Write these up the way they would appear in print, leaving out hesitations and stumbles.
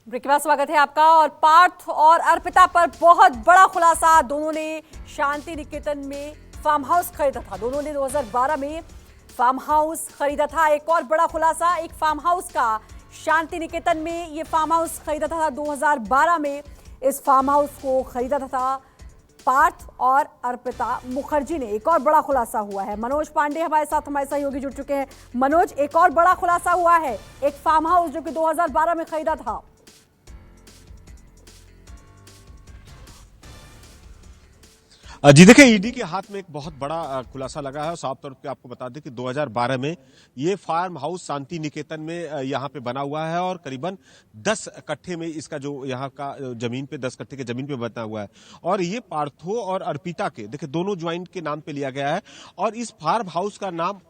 Break के बाद स्वागत है आपका। और पार्थ और अर्पिता पर बहुत बड़ा खुलासा। दोनों ने शांति निकेतन में फार्म हाउस खरीदा था। दोनों ने 2012 में फार्म हाउस खरीदा था। एक और बड़ा खुलासा, एक फार्म हाउस का शांति निकेतन में ये फार्म हाउस खरीदा था 2012 में। इस फार्म हाउस को खरीदा था पार्थ और अर्पिता मुखर्जी ने। एक और बड़ा खुलासा हुआ है। मनोज पांडे हमारे साथ, हमारे सहयोगी जुड़ चुके हैं। मनोज, एक और बड़ा खुलासा हुआ है, एक फार्म हाउस जो कि 2012 में खरीदा था। जी देखिए, ईडी के हाथ में एक बहुत बड़ा खुलासा लगा है और साफ तौर पे आपको बता दें कि 2012 में ये फार्म हाउस शांति निकेतन में यहाँ पे बना हुआ है और करीबन 10 कट्ठे में इसका जो यहाँ का जमीन पे 10 कट्ठे के जमीन पे बना हुआ है। और ये पार्थो और अर्पिता के देखिए दोनों ज्वाइंट के नाम पे लिया गया है। और इस फार्म हाउस का नाम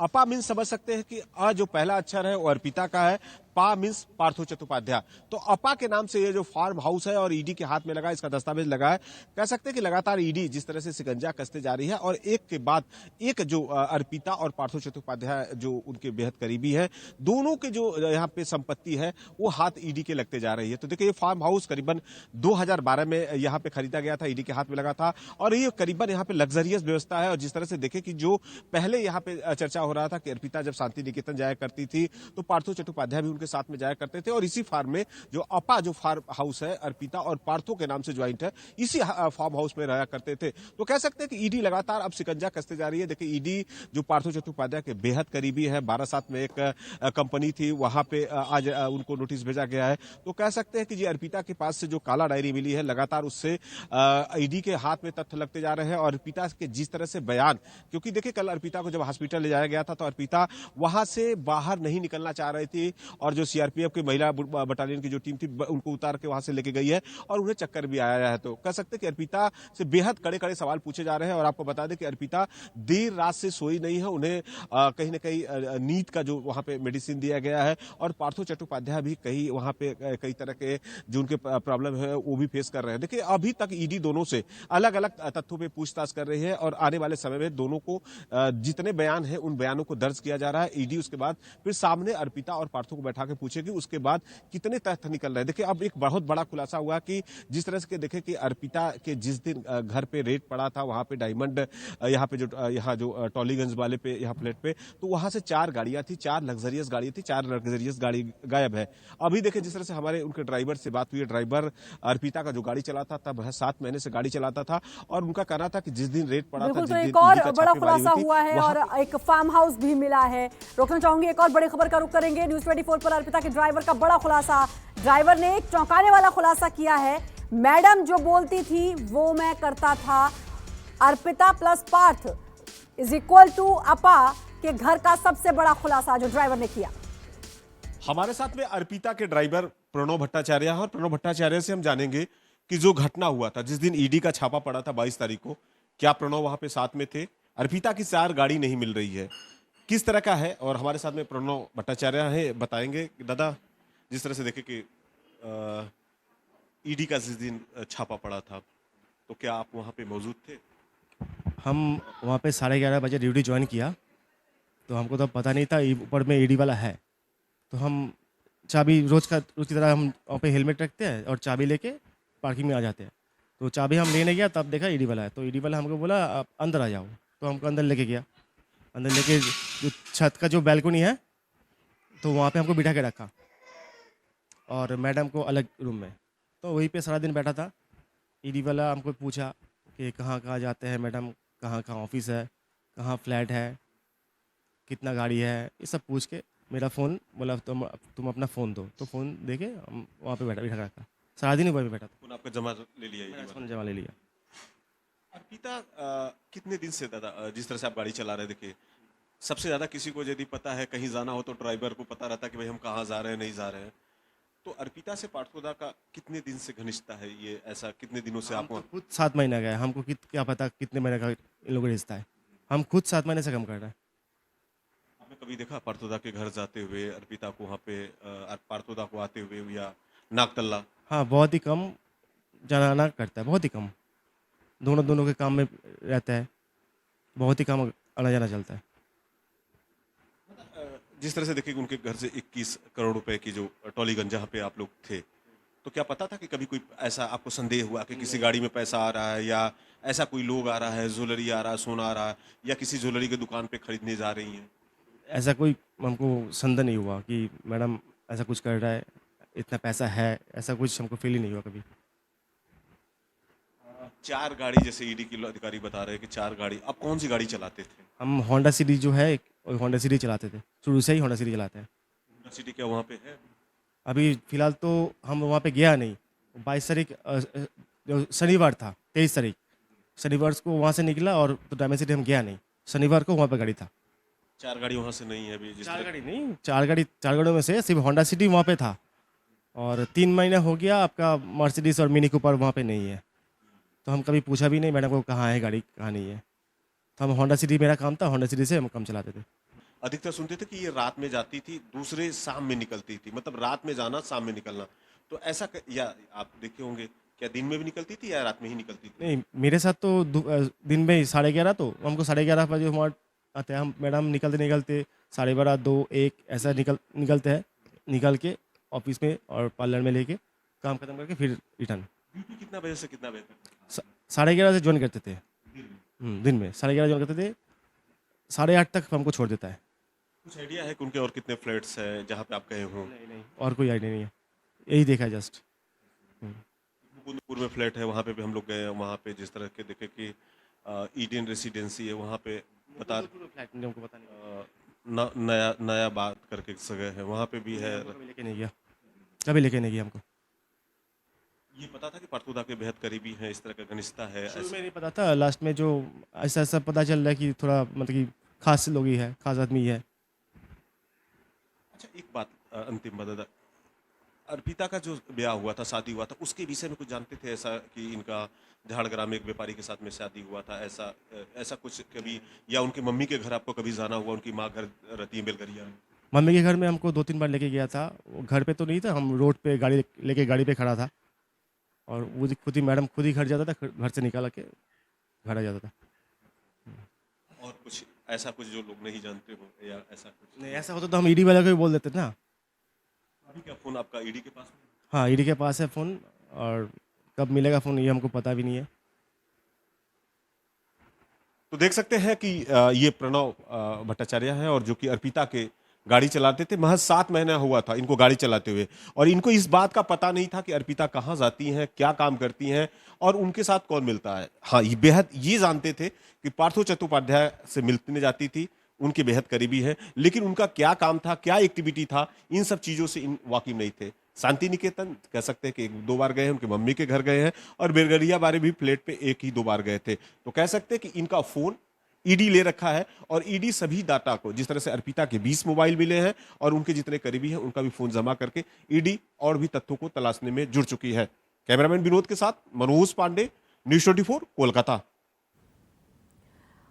अपा मीन्स समझ सकते हैं कि अ जो पहला अक्षर है वो अर्पिता का है, पा मीन्स पार्थो चट्टोपाध्याय। तो अपा के नाम से ये जो फार्म हाउस है और ईडी के हाथ में लगा, इसका दस्तावेज लगा है। कह सकते हैं कि लगातार ईडी जिस तरह से शिकंजा कसते जा रही है और एक के बाद एक जो अर्पिता और पार्थो चट्टोपाध्याय जो उनके बेहद करीबी है, दोनों के जो यहाँ पे संपत्ति है वो हाथ ईडी के लगते जा रही है। तो देखिए, ये फार्म हाउस करीबन 2012 में यहाँ पे खरीदा गया था, ईडी के हाथ में लगा था और ये करीबन यहाँ पे लग्जरियस व्यवस्था है। और जिस तरह से देखे कि जो पहले यहाँ पे चर्चा हो रहा था कि अर्पिता जब शांति निकेतन जाया करती थी तो पार्थो चट्टोपाध्याय भी उनके साथ में जाया करते थे। और इसी फार्म में जो अपा जो फार्म हाउस है अर्पिता और पार्थो के नाम से ज्वाइंट है, इसी फार्म हाउस में रहा करते थे। तो कह सकते हैं कि ईडी लगातार अब शिकंजा कसते जा रही है। देखिए, ईडी जो पार्थो चट्टोपाध्याय के बेहद करीबी है, 12/7 में एक कंपनी थी, वहां पे आज उनको नोटिस भेजा गया है। तो कह सकते हैं कि जी अर्पिता के पास से जो काला डायरी मिली है, लगातार उससे ईडी के हाथ में तथ्य लगते जा रहे हैं। और अर्पिता के जिस तरह से बयान, क्योंकि देखिए कल अर्पिता को जब हॉस्पिटल ले जाया गया था तो अर्पिता वहां से बाहर नहीं निकलना चाह रही थी और जो सीआरपीएफ की महिला बटालियन की जो टीम थी उनको उतार के वहां से लेके गई है और उन्हें चक्कर भी आया है। तो कह सकते हैं कि अर्पिता से बेहद कड़े कड़े सवाल पूछे जा रहे हैं। और आपको बता दें कि अर्पिता देर रात से सोई नहीं है, उन्हें कहीं ना कहीं नींद का जो वहां पे मेडिसिन दिया गया है। और पार्थो चट्टोपाध्याय भी कहीं वहां पे कई तरह के जो उनके प्रॉब्लम है वो भी फेस कर रहे हैं। देखिए, अभी तक ईडी दोनों से अलग अलग तथ्यों पे पूछताछ कर रही है और आने वाले समय में दोनों को जितने बयान है उन बयानों को दर्ज किया जा रहा है। ईडी उसके बाद फिर सामने अर्पिता और पार्थो को बैठा के पूछेगी, उसके बाद कितने तथ्य निकल रहे हैं। देखिए, अब एक बहुत बड़ा खुलासा हुआ कि जिस तरह से देखे कि अर्पिता के जिस दिन घर पे रेड पड़ा था, वहां पे डायमंड यहाँ पे जो टॉलीगंज वाले पे यहाँ प्लेट पे, तो वहां से 4 गाड़ियां थी, 4 लग्जरियस गाड़ी थी, 4 लग्जरियस गाड़ी गायब है। अभी देखिए जिस तरह से हमारे उनके ड्राइवर से बात हुई है, ड्राइवर अर्पिता का जो गाड़ी चलाता था वह 7 महीने से गाड़ी चलाता था और उनका कहना था कि जिस दिन रेड पड़ा था, तो एक और बड़ा खुलासा हुआ है और एक फार्म हाउस भी मिला है। रोकना चाहूंगी, एक और बड़ी खबर का रुख करेंगे। न्यूज़ 24 पर अर्पिता के ड्राइवर का बड़ा खुलासा। ड्राइवर ने एक चौंकाने वाला खुलासा किया है। मैडम जो बोलती थी वो मैं करता था। Arpita plus Parth is equal to अपा के घर का सबसे बड़ा खुलासा जो ड्राइवर ने किया। हमारे साथ में अर्पिता के ड्राइवर प्रणव भट्टाचार्य है और प्रणव भट्टाचार्य से हम जानेंगे कि जो घटना हुआ था जिस दिन ईडी का छापा पड़ा था 22 तारीख को, क्या प्रणव वहां पे साथ में थे? अर्पिता की 4 गाड़ी नहीं मिल रही है, किस तरह का है? और हमारे साथ में प्रणव भट्टाचार्य है, बताएंगे कि दादा जिस तरह से देखे कि ईडी का जिस दिन छापा पड़ा था तो क्या आप वहां पे मौजूद थे? हम वहाँ पे 11:30 बजे ड्यूटी ज्वाइन किया तो हमको तो पता नहीं था ऊपर में ईडी वाला है। तो हम चाबी रोज़ की तरह हम वहाँ पे हेलमेट रखते हैं और चाबी लेके पार्किंग में आ जाते हैं। तो चाबी हम लेने गया तब देखा ईडी वाला है। तो ईडी वाला हमको बोला आप अंदर आ जाओ। तो हमको अंदर लेके गया। अंदर लेके जो छत का जो बैल्कनी है तो वहाँ पे हमको बिठा के रखा और मैडम को अलग रूम में। तो वहीं पे सारा दिन बैठा था। ईडी वाला हमको पूछा कि कहाँ कहाँ जाते हैं मैडम, कहाँ कहाँ ऑफिस है, कहाँ फ्लैट है, कितना गाड़ी है, ये सब पूछ के मेरा फ़ोन बोला तुम अपना फ़ोन दो। तो फ़ोन दे के हम वहाँ पे बिठा रखा। सारा दिन वहीं पे बैठा था। फोन आपका जमा ले लिया? फ़ोन जमा ले लिया। अर्पिता कितने दिन से दादा जिस तरह से आप गाड़ी चला रहे, देखिए सबसे ज्यादा किसी को यदि पता है कहीं जाना हो तो ड्राइवर को पता रहता है कि भाई हम कहाँ जा रहे हैं, नहीं जा रहे हैं। तो अर्पिता से पार्थोदा का कितने दिन से घनिष्ठता है? ये ऐसा कितने दिनों से आप तो खुद 7 महीना गया। हमको क्या पता कितने महीने का इन लोगों का रिश्ता है। हम खुद 7 महीने से कम कर रहे हैं। आपने कभी देखा पार्थोदा के घर जाते हुए अर्पिता को, वहाँ पे पार्थोदा को आते हुए या नागतल्ला? हाँ, बहुत ही कम जाना आना करता है, बहुत ही कम। दोनों के काम में रहता है, बहुत ही कम आना जाना चलता है। जिस तरह से देखिए कि उनके घर से 21 करोड़ रुपए की जो टॉलीगंज जहाँ पे आप लोग थे, तो क्या पता था कि कभी कोई ऐसा आपको संदेह हुआ कि किसी गाड़ी में पैसा आ रहा है, या ऐसा कोई लोग आ रहा है, ज्वेलरी आ रहा है, सोना आ रहा है, या किसी ज्वेलरी की दुकान पे खरीदने जा रही हैं? ऐसा कोई हमको संदेह नहीं हुआ कि मैडम ऐसा कुछ कर रहा है, इतना पैसा है, ऐसा कुछ हमको फील ही नहीं हुआ कभी। 4 गाड़ी, जैसे ईडी के अधिकारी बता रहे हैं कि 4 गाड़ी, आप कौन सी गाड़ी चलाते थे? हम होंडा सिटी जो है, होंडा सिटी चलाते थे, शुरू से ही होंडा सिटी चलाते हैं। सिटी क्या वहाँ पे है? अभी फ़िलहाल तो हम वहाँ पे गया नहीं। 22 तारीख जो शनिवार था, 23 तारीख शनिवार को वहाँ से निकला और तो डायमंड सिटी हम गया नहीं। शनिवार को वहाँ पे गाड़ी था। 4 गाड़ी वहाँ से नहीं है अभी जिस 4 तरह। गाड़ी नहीं, 4 गाड़ियों में से सिर्फ होंडा सिटी वहाँ पे था, और 3 महीना हो गया आपका मर्सिडीज और मिनी कूपर वहाँ पे नहीं है। तो हम कभी पूछा भी नहीं मैडम को कहाँ है गाड़ी, कहाँ नहीं है। तो हम होंडा सिटी, मेरा काम था, होंडा सिटी से हम काम चलाते थे। अधिकतर सुनते थे कि ये रात में जाती थी, दूसरे शाम में निकलती थी, मतलब रात में जाना, शाम में निकलना। तो ऐसा या आप देखे होंगे, क्या दिन में भी निकलती थी या रात में ही निकलती थी? नहीं, मेरे साथ तो दिन में ही 11:30, तो हमको 11:30 बजे हमारे आते हैं। हम मैडम निकलते 12:30, 2, 1 ऐसा निकलते हैं। निकल के ऑफिस में और पार्लर में लेके काम खत्म करके फिर रिटर्न। ड्यूटी कितना बजे से कितना बजे तक? 11:30 से ज्वाइन करते थे। दिन में 11:30 ज्वाइन करते थे, 8:30 तक हमको छोड़ देता है। कुछ आइडिया है कि उनके और कितने फ्लैट्स हैं जहाँ पे आप गए हो? नहीं, और कोई आइडिया नहीं है, यही देखा है जस्ट। मुकुंदपुर में फ्लैट है, वहाँ पे भी हम लोग गए हैं। वहाँ पे जिस तरह के देखे कि ईडन रेसिडेंसी है, वहाँ पे बता फ्लैट हमको पता नहीं, नया बात करके जगह है, वहाँ पे भी है। कभी लेके नहीं गया, कभी लेके नहीं गया हमको। ये पता था कि पार्थोदा के बेहद करीबी हैं, इस तरह का घनिष्ठता है? शुरू में नहीं पता था, लास्ट में जो ऐसा पता चल रहा है कि थोड़ा मतलब कि खास लोग ही है, खास आदमी है। अच्छा, एक बात अंतिम बता, अर्पिता का जो ब्याह हुआ था, शादी हुआ था, उसके विषय में कुछ जानते थे ऐसा कि इनका झाड़ग्राम में एक व्यापारी के साथ में शादी हुआ था, ऐसा कुछ कभी? या उनकी मम्मी के घर आपको कभी जाना हुआ? उनकी माँ घर रहती है बेलगरिया में। मम्मी के घर में हमको 2-3 बार लेके गया था। वो घर पे तो नहीं था, हम रोड पे गाड़ी पे खड़ा था, और वो खुद ही मैडम खुद ही घर जाता था, घर से निकाल के घर आ जाता था। और कुछ ऐसा कुछ जो लोग नहीं जानते हो, या ऐसा कुछ? नहीं, ऐसा होता तो हम ईडी वाले को भी बोल देते ना। अभी क्या फोन आपका ईडी के पास में? हाँ, ईडी के पास है फ़ोन, और कब मिलेगा फ़ोन ये हमको पता भी नहीं है। तो देख सकते हैं कि ये प्रणव भट्टाचार्य हैं, और जो कि अर्पिता के गाड़ी चलाते थे। महज 7 महीना हुआ था इनको गाड़ी चलाते हुए, और इनको इस बात का पता नहीं था कि अर्पिता कहाँ जाती हैं, क्या काम करती हैं, और उनके साथ कौन मिलता है। हाँ, ये बेहद ये जानते थे कि पार्थो चट्टोपाध्याय से मिलने जाती थी, उनके बेहद करीबी है, लेकिन उनका क्या काम था, क्या एक्टिविटी था, इन सब चीजों से इन वाकिफ नहीं थे। शांति निकेतन कह सकते हैं कि 1-2 बार गए हैं, उनकी मम्मी के घर गए हैं, और बेलगरिया बारे भी फ्लैट पे 1 ही 2 बार गए थे। तो कह सकते हैं कि इनका फोन ईडी ले रखा है, और ईडी सभी डाटा को, जिस तरह से अर्पिता के 20 मोबाइल मिले हैं और उनके जितने करीबी हैं उनका भी फोन जमा करके ईडी और भी तथ्यों को तलाशने में जुड़ चुकी है। कैमरामैन विनोद के साथ मनोज पांडे, न्यूज़ 24 कोलकाता।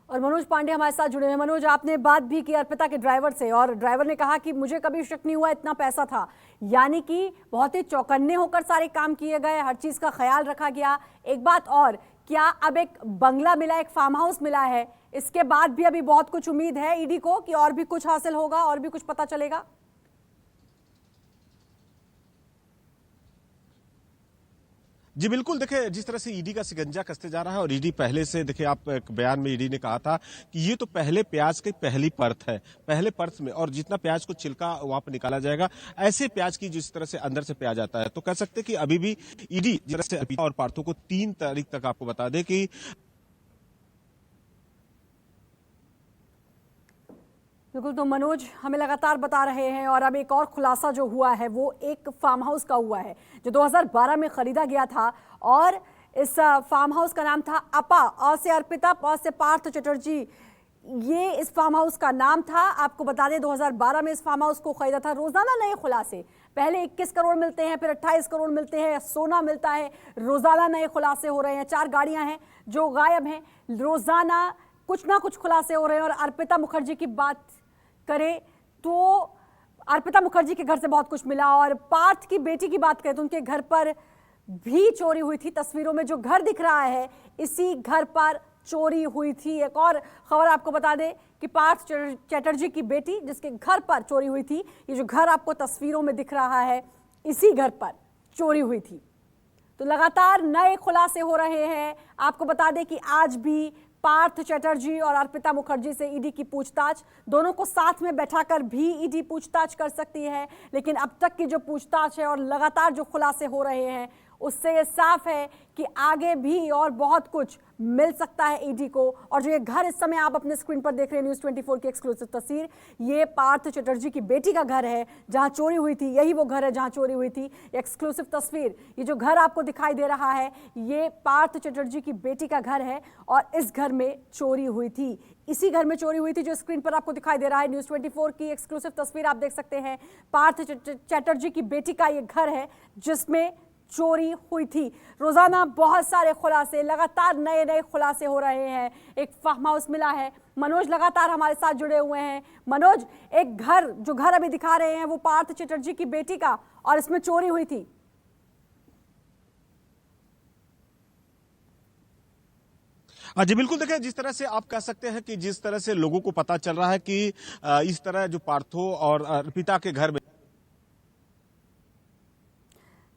और मनोज पांडे हमारे साथ जुड़े हैं। मनोज, आपने बात भी की अर्पिता के ड्राइवर से, और ड्राइवर ने कहा कि मुझे कभी शक नहीं हुआ, इतना पैसा था। यानी कि बहुत ही चौकन्ने होकर सारे काम किए गए, हर चीज का ख्याल रखा गया। एक बात और, क्या अब एक बंगला मिला, एक फार्म हाउस मिला है, इसके बाद भी अभी बहुत कुछ उम्मीद है ईडी को कि और भी कुछ हासिल होगा, और भी कुछ पता चलेगा? जी बिल्कुल, देखिए जिस तरह से ईडी का शिकंजा कसते जा रहा है, और ईडी पहले से, देखिए आप एक बयान में ईडी ने कहा था कि ये तो पहले प्याज की पहली परत है, पहले परत में, और जितना प्याज को छिलका वहां पर निकाला जाएगा, ऐसे प्याज की जिस तरह से अंदर से प्याज आता है, तो कह सकते हैं कि अभी भी ईडी जिस तरह से अर्पिता और पार्थो को 3 तारीख तक, आपको बता दें कि बिल्कुल, तो मनोज हमें लगातार बता रहे हैं, और अब एक और खुलासा जो हुआ है वो एक फार्म हाउस का हुआ है जो 2012 में खरीदा गया था, और इस फार्म हाउस का नाम था अपा, अ से अर्पिता, प से पार्थ चटर्जी, ये इस फार्म हाउस का नाम था। आपको बता दें 2012 में इस फार्म हाउस को खरीदा था। रोजाना नए खुलासे, पहले 21 करोड़ मिलते हैं, फिर 28 करोड़ मिलते हैं, सोना मिलता है, रोजाना नए खुलासे हो रहे हैं। 4 गाड़ियां हैं जो गायब हैं, रोजाना कुछ ना कुछ खुलासे हो रहे हैं। और अर्पिता मुखर्जी की बात करें तो अर्पिता मुखर्जी के घर से बहुत कुछ मिला, और पार्थ की बेटी की बात करें तो उनके घर पर भी चोरी हुई थी। तस्वीरों में जो घर दिख रहा है, इसी घर पर चोरी हुई थी। एक और खबर आपको बता दें कि पार्थ चैटर्जी की बेटी जिसके घर पर चोरी हुई थी, ये जो घर आपको तस्वीरों में दिख रहा है, इसी घर पर चोरी हुई थी। तो लगातार नए खुलासे हो रहे हैं। आपको बता दें कि आज भी पार्थ चैटर्जी और अर्पिता मुखर्जी से ईडी की पूछताछ, दोनों को साथ में बैठाकर भी ईडी पूछताछ कर सकती है। लेकिन अब तक की जो पूछताछ है और लगातार जो खुलासे हो रहे हैं, उससे ये साफ है कि आगे भी और बहुत कुछ मिल सकता है ईडी को। और जो ये घर इस समय आप अपने स्क्रीन पर देख रहे हैं, न्यूज़ 24 की एक्सक्लूसिव तस्वीर, ये पार्थ चैटर्जी की बेटी का घर है जहां चोरी हुई थी। यही वो घर है जहां चोरी हुई थी। एक्सक्लूसिव तस्वीर, ये जो घर आपको दिखाई दे रहा है, ये पार्थ चैटर्जी की बेटी का घर है और इस घर में चोरी हुई थी। इसी घर में चोरी हुई थी जो स्क्रीन पर आपको दिखाई दे रहा है। न्यूज़ 24 की एक्सक्लूसिव तस्वीर आप देख सकते हैं। पार्थ चैटर्जी की बेटी का ये घर है जिसमें चोरी हुई थी। रोजाना बहुत सारे खुलासे, लगातार नए नए खुलासे हो रहे हैं। एक फार्म हाउस मिला है। मनोज लगातार हमारे साथ जुड़े हुए हैं। मनोज, एक घर, जो घर अभी दिखा रहे हैं वो पार्थ चैटर्जी की बेटी का, और इसमें चोरी हुई थी। जी बिल्कुल, देखिए जिस तरह से आप कह सकते हैं कि जिस तरह से लोगों को पता चल रहा है कि इस तरह जो पार्थो और अर्पिता के घर में,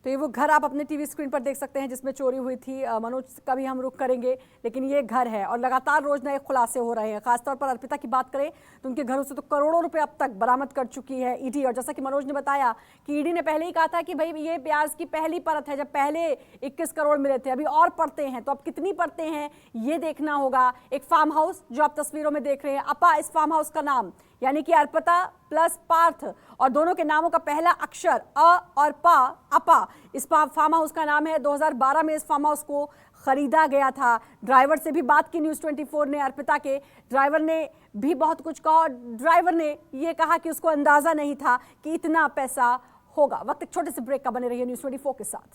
तो ये वो घर आप अपने टीवी स्क्रीन पर देख सकते हैं जिसमें चोरी हुई थी। मनोज का भी हम रुख करेंगे, लेकिन ये घर है और लगातार रोज नए खुलासे हो रहे हैं। खासतौर पर अर्पिता की बात करें तो उनके घरों से तो करोड़ों रुपए अब तक बरामद कर चुकी है ईडी। और जैसा कि मनोज ने बताया कि ईडी ने पहले ही कहा था कि भाई ये प्याज की पहली परत है, जब पहले 21 करोड़ मिले थे, अभी और पड़ते हैं, तो अब कितनी पड़ते हैं ये देखना होगा। एक फार्म हाउस जो आप तस्वीरों में देख रहे हैं, अपा इस फार्म हाउस का नाम, यानी कि अर्पिता प्लस पार्थ और दोनों के नामों का पहला अक्षर अ और पा, अपा, इस फार्म हाउस का नाम है। 2012 में इस फार्म हाउस को खरीदा गया था। ड्राइवर से भी बात की न्यूज़ 24 ने, अर्पिता के ड्राइवर ने भी बहुत कुछ कहा और ड्राइवर ने यह कहा कि उसको अंदाजा नहीं था कि इतना पैसा होगा। वक्त एक छोटे से ब्रेक का, बने रहिए न्यूज़ 24 के साथ।